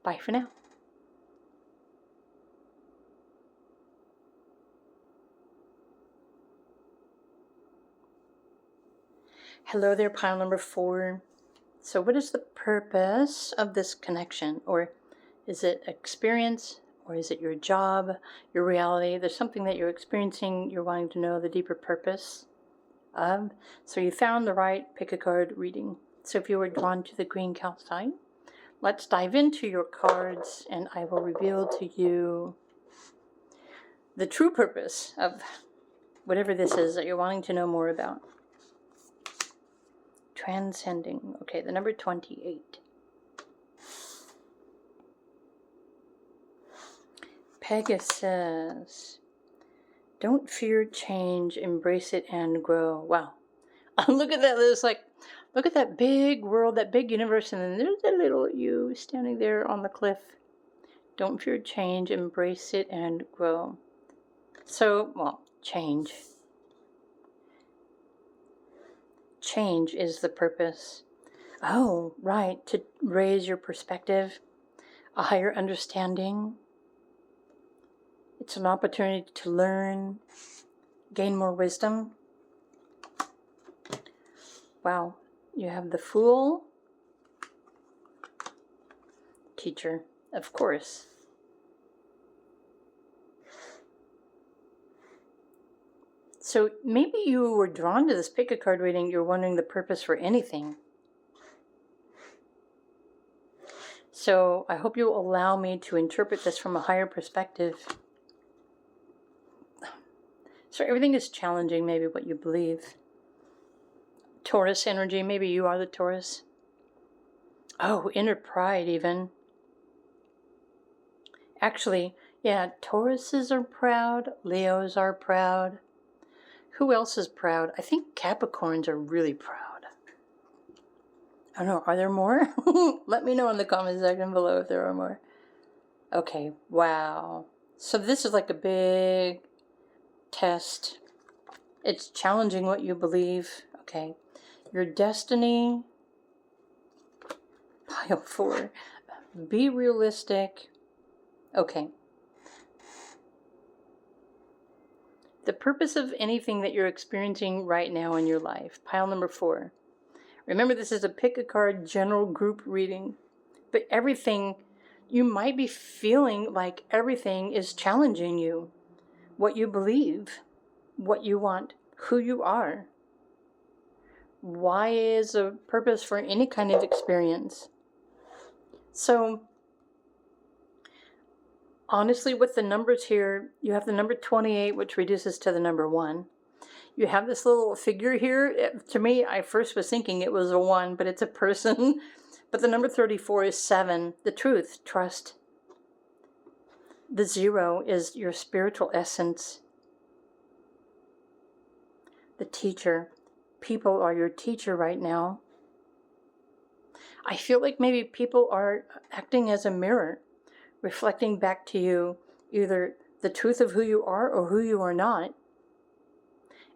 Bye for now. Hello there, pile number 4. So what is the purpose of this connection? Or is it experience? Or is it your job, your reality? There's something that you're experiencing, you're wanting to know the deeper purpose of. So you found the right pick a card reading. So if you were drawn to the green calcite, let's dive into your cards and I will reveal to you the true purpose of whatever this is that you're wanting to know more about. Transcending. Okay, the number 28. Pegasus. Don't fear change, embrace it and grow. Wow. Look at that. There's like, look at that big world, that big universe, and then there's a little you standing there on the cliff. Don't fear change, embrace it and grow. So, well, change. Change is the purpose. Oh, right. To raise your perspective, a higher understanding. It's an opportunity to learn, gain more wisdom. Wow. You have the Fool, Teacher, of course. So maybe you were drawn to this pick a card reading, you're wondering the purpose for anything. So I hope you'll allow me to interpret this from a higher perspective. So everything is challenging, maybe what you believe. Taurus energy, maybe you are the Taurus. Oh, inner pride even. Actually, yeah, Tauruses are proud, Leos are proud. Who else is proud? I think Capricorns are really proud. I don't know, are there more? Let me know in the comment section below if there are more. Okay, wow. So this is like a big test. It's challenging what you believe. Okay. Your destiny. Pile 4. Be realistic. Okay. The purpose of anything that you're experiencing right now in your life. Pile number 4. Remember, this is a pick a card general group reading. But everything, you might be feeling like everything is challenging you. What you believe, what you want, who you are. Why is a purpose for any kind of experience? So, honestly, with the numbers here, you have the number 28, which reduces to the number 1. You have this little figure here. To me, I first was thinking it was a 1, but it's a person. But the number 34 is 7. The truth, trust. The 0 is your spiritual essence. The teacher. People are your teacher right now. I feel like maybe people are acting as a mirror, reflecting back to you either the truth of who you are or who you are not.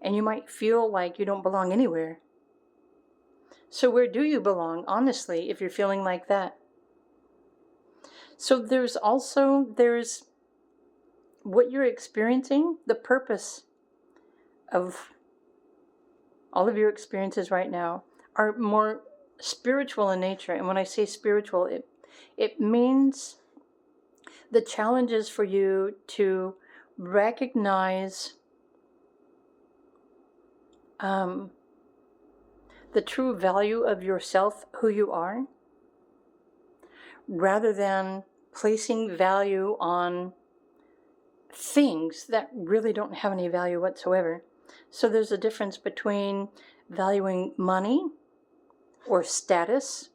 And you might feel like you don't belong anywhere. So where do you belong, honestly, if you're feeling like that? So there's what you're experiencing, the purpose of all of your experiences right now are more spiritual in nature. And when I say spiritual, it means the challenge is for you to recognize the true value of yourself, who you are, rather than placing value on things that really don't have any value whatsoever. So there's a difference between valuing money or status,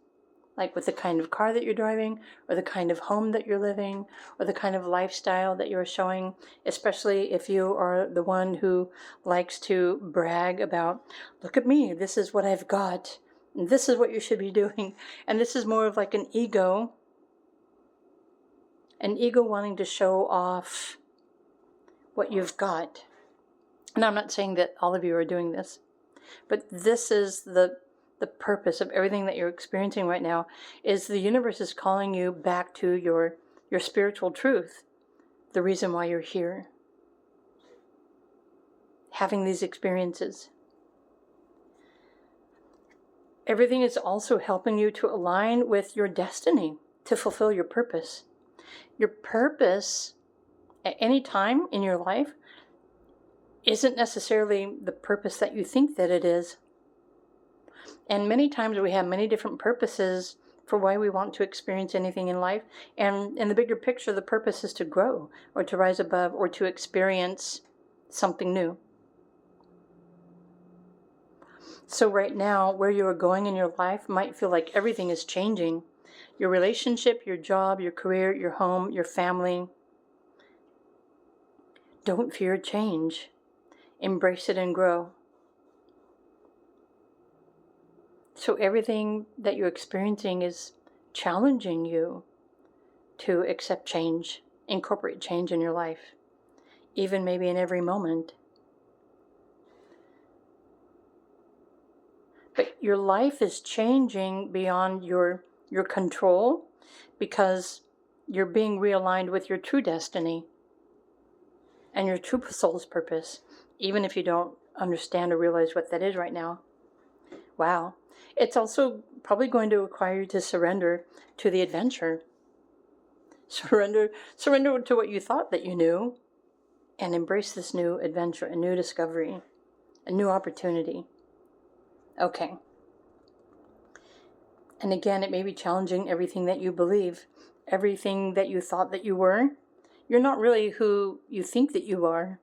like with the kind of car that you're driving, or the kind of home that you're living, or the kind of lifestyle that you're showing, especially if you are the one who likes to brag about, look at me, this is what I've got, and this is what you should be doing. And this is more of like an ego wanting to show off what you've got. And I'm not saying that all of you are doing this, but this is the purpose of everything that you're experiencing right now, is the universe is calling you back to your spiritual truth, the reason why you're here, having these experiences. Everything is also helping you to align with your destiny, to fulfill your purpose. Your purpose at any time in your life isn't necessarily the purpose that you think that it is. And many times we have many different purposes for why we want to experience anything in life. And in the bigger picture, the purpose is to grow or to rise above or to experience something new. So right now, where you are going in your life might feel like everything is changing. Your relationship, your job, your career, your home, your family. Don't fear change. Embrace it and grow. So everything that you're experiencing is challenging you to accept change, incorporate change in your life, even maybe in every moment. But your life is changing beyond your control, because you're being realigned with your true destiny and your true soul's purpose, even if you don't understand or realize what that is right now. Wow. It's also probably going to require you to surrender to the adventure. Surrender to what you thought that you knew, and embrace this new adventure, a new discovery, a new opportunity. Okay. And again, it may be challenging everything that you believe, everything that you thought that you were. You're not really who you think that you are.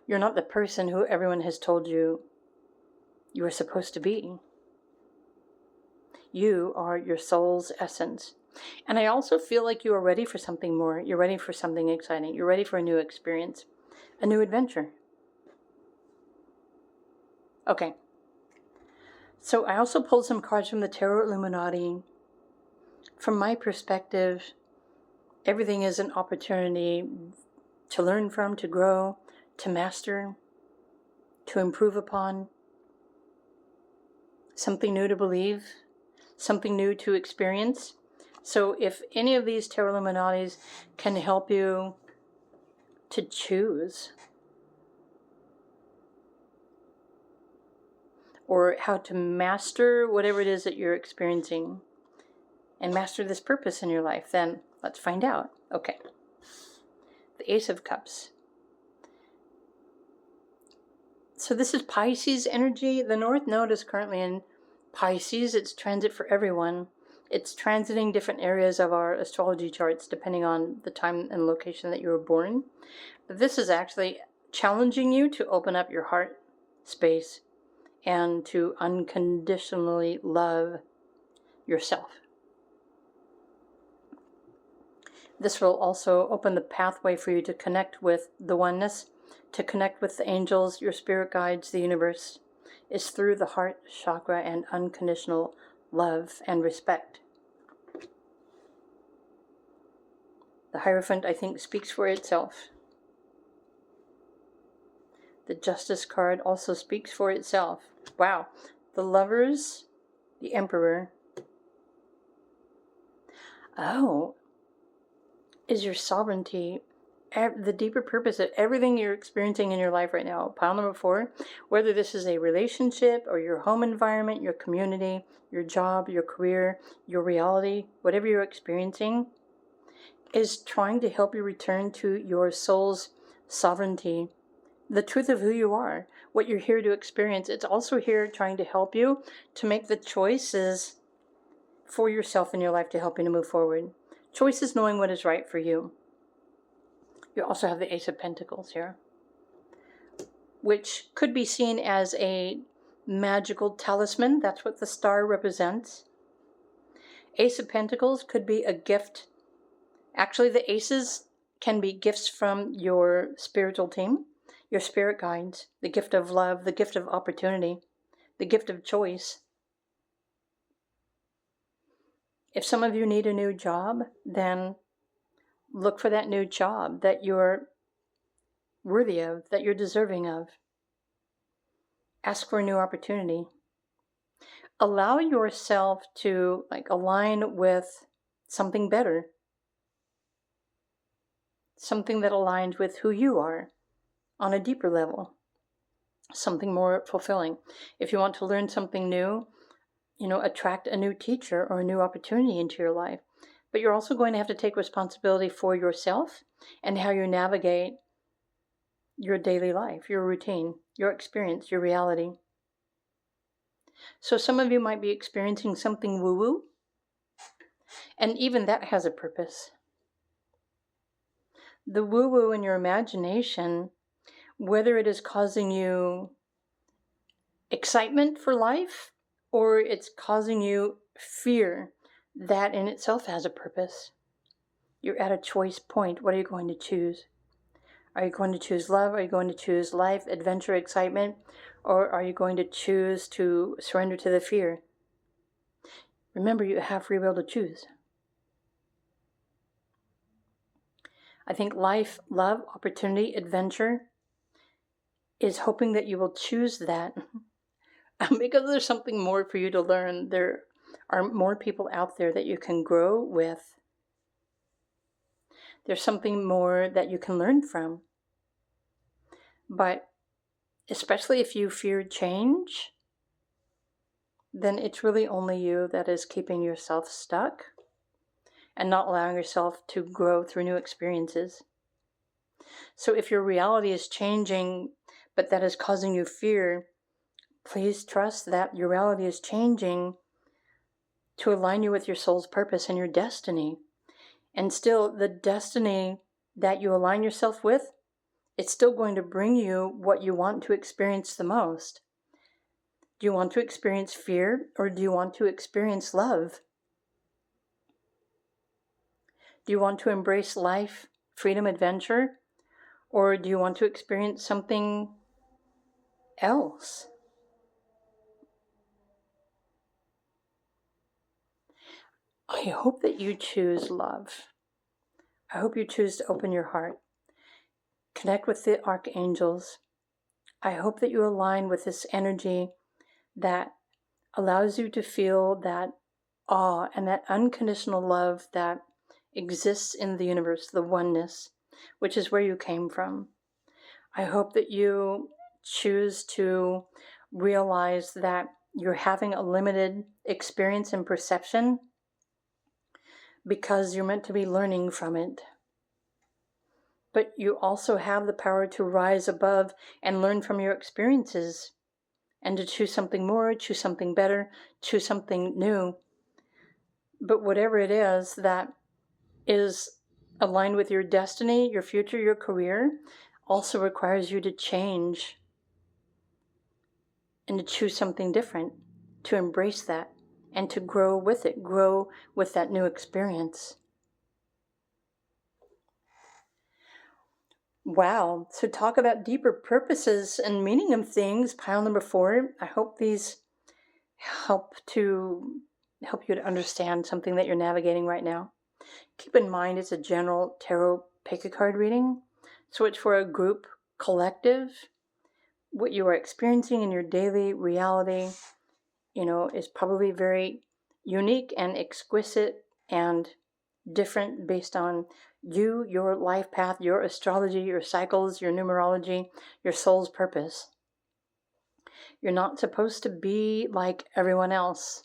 You're not the person who everyone has told you you are supposed to be. You are your soul's essence. And I also feel like you are ready for something more. You're ready for something exciting. You're ready for a new experience, a new adventure. Okay. So I also pulled some cards from the Tarot Illuminati. From my perspective, everything is an opportunity to learn from, to grow, to master, to improve upon. Something new to believe, something new to experience. So if any of these Tarot Illuminatis can help you to choose, or how to master whatever it is that you're experiencing, and master this purpose in your life, then let's find out. Okay. The Ace of Cups. So this is Pisces energy. The North Node is currently in Pisces. It's transit for everyone. It's transiting different areas of our astrology charts depending on the time and location that you were born. But this is actually challenging you to open up your heart space and to unconditionally love yourself. This will also open the pathway for you to connect with the oneness, to connect with the angels, your spirit guides, the universe, is through the heart chakra and unconditional love and respect. The Hierophant, I think, speaks for itself. The Justice card also speaks for itself. Wow. The Lovers, the Emperor. Oh, is your sovereignty, the deeper purpose of everything you're experiencing in your life right now. Pile number 4, whether this is a relationship or your home environment, your community, your job, your career, your reality, whatever you're experiencing, is trying to help you return to your soul's sovereignty, the truth of who you are, what you're here to experience. It's also here trying to help you to make the choices for yourself in your life to help you to move forward. Choice is knowing what is right for you. You also have the Ace of Pentacles here, which could be seen as a magical talisman. That's what the star represents. Ace of Pentacles could be a gift. Actually, the aces can be gifts from your spiritual team, your spirit guides, the gift of love, the gift of opportunity, the gift of choice. If some of you need a new job, then look for that new job that you're worthy of, that you're deserving of. Ask for a new opportunity. Allow yourself to align with something better, something that aligns with who you are on a deeper level, something more fulfilling. If you want to learn something new, attract a new teacher or a new opportunity into your life. But you're also going to have to take responsibility for yourself and how you navigate your daily life, your routine, your experience, your reality. So some of you might be experiencing something woo-woo, and even that has a purpose. The woo-woo in your imagination, whether it is causing you excitement for life or it's causing you fear, that in itself has a purpose. You're at a choice point. What are you going to choose? Are you going to choose love? Are you going to choose life, adventure, excitement? Or are you going to choose to surrender to the fear? Remember, you have free will to choose. I think life, love, opportunity, adventure is hoping that you will choose that because there's something more for you to learn. There are more people out there that you can grow with. There's something more that you can learn from. But especially if you fear change, then it's really only you that is keeping yourself stuck and not allowing yourself to grow through new experiences. So if your reality is changing, but that is causing you fear, please trust that your reality is changing to align you with your soul's purpose and your destiny. And still, the destiny that you align yourself with, it's still going to bring you what you want to experience the most. Do you want to experience fear, or do you want to experience love? Do you want to embrace life, freedom, adventure, or do you want to experience something else? I hope that you choose love. I hope you choose to open your heart. Connect with the archangels. I hope that you align with this energy that allows you to feel that awe and that unconditional love that exists in the universe, the oneness, which is where you came from. I hope that you choose to realize that you're having a limited experience and perception because you're meant to be learning from it. But you also have the power to rise above and learn from your experiences and to choose something more, choose something better, choose something new. But whatever it is that is aligned with your destiny, your future, your career, also requires you to change and to choose something different, to embrace that, and to grow with it, grow with that new experience. Wow. So talk about deeper purposes and meaning of things. Pile number 4. I hope these help you to understand something that you're navigating right now. Keep in mind it's a general tarot pick a card reading. So it's for a group collective. What you are experiencing in your daily reality, is probably very unique and exquisite and different based on you, your life path, your astrology, your cycles, your numerology, your soul's purpose. You're not supposed to be like everyone else.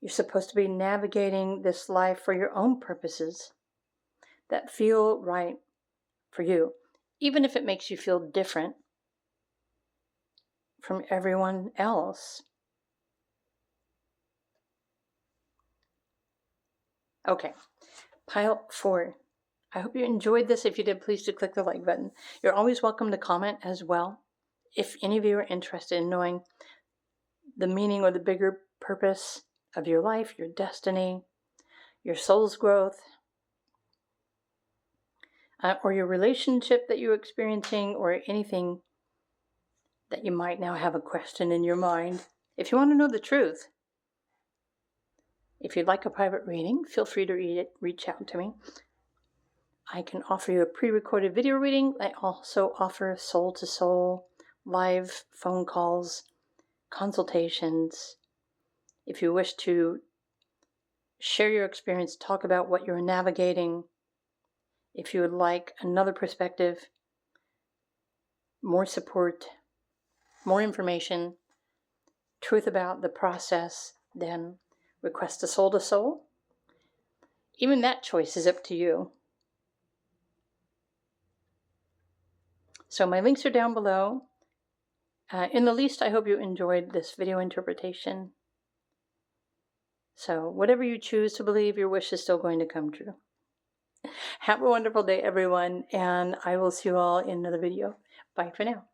You're supposed to be navigating this life for your own purposes that feel right for you. even if it makes you feel different from everyone else. Okay, pile 4. I hope you enjoyed this. If you did, please do click the like button. You're always welcome to comment as well. If any of you are interested in knowing the meaning or the bigger purpose of your life, your destiny, your soul's growth, or your relationship that you're experiencing, or anything that you might now have a question in your mind, if you want to know the truth, if you'd like a private reading, feel free to reach out to me. I can offer you a pre-recorded video reading. I also offer soul-to-soul live phone calls, consultations. If you wish to share your experience, talk about what you're navigating, if you would like another perspective, more support, more information, truth about the process, then request a soul-to-soul. Even that choice is up to you. So my links are down below. In the least, I hope you enjoyed this video interpretation. So whatever you choose to believe, your wish is still going to come true. Have a wonderful day, everyone, and I will see you all in another video. Bye for now.